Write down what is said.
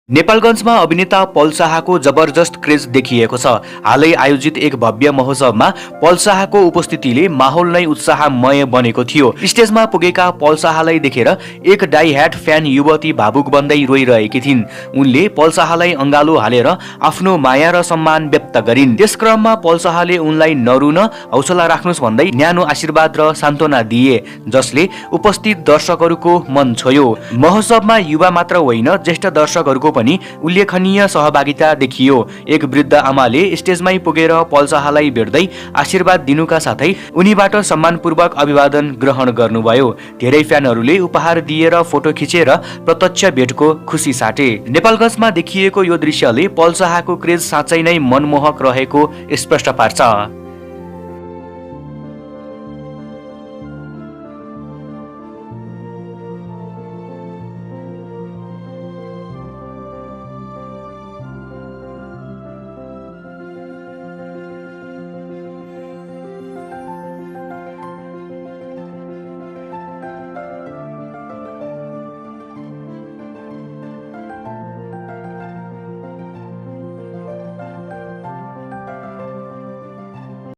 नेपालगञ्जमा अभिनेता पल शाहको जबरजस्त क्रेज देखिएको छ। हालै आयोजित एक भव्य महोत्सवमा पल शाहको उपस्थितिले माहौल नै उत्साहमय बनेको थियो। स्टेजमा पुगेका पल शाहलाई देखेर एक डाई ह्याट फ्यान युवती भावुक बन्दै रोइरहेकी थिइन्। उनले पल शाहलाई अँगालो हालेर आफ्नो माया र सम्मान व्यक्त गरिन्। त्यसक्रममा पल शाहले उनलाई नरुन, हौसला राख्नुस् भन्दै न्यानो आशीर्वाद र सान्त्वना दिए, जसले उपस्थित दर्शकहरूको मन छोयो। महोत्सवमा युवा मात्र होइन, ज्येष्ठ दर्शकहरूको पनि उल्लेखनीय सहभागिता देखियो। एक वृद्ध आमाले स्टेजमै पुगेर पल शाहलाई भेट्दै आशीर्वाद दिनुका साथै उनीबाट सम्मानपूर्वक अभिवादन ग्रहण गर्नुभयो। धेरै फ्यानहरूले उपहार दिएर फोटो खिचेर प्रत्यक्ष भेटको खुसी साटे। नेपालगञ्जमा देखिएको यो दृश्यले पल शाहको क्रेज साँच्चै नै मनमोहक रहेको स्पष्ट पार्छ।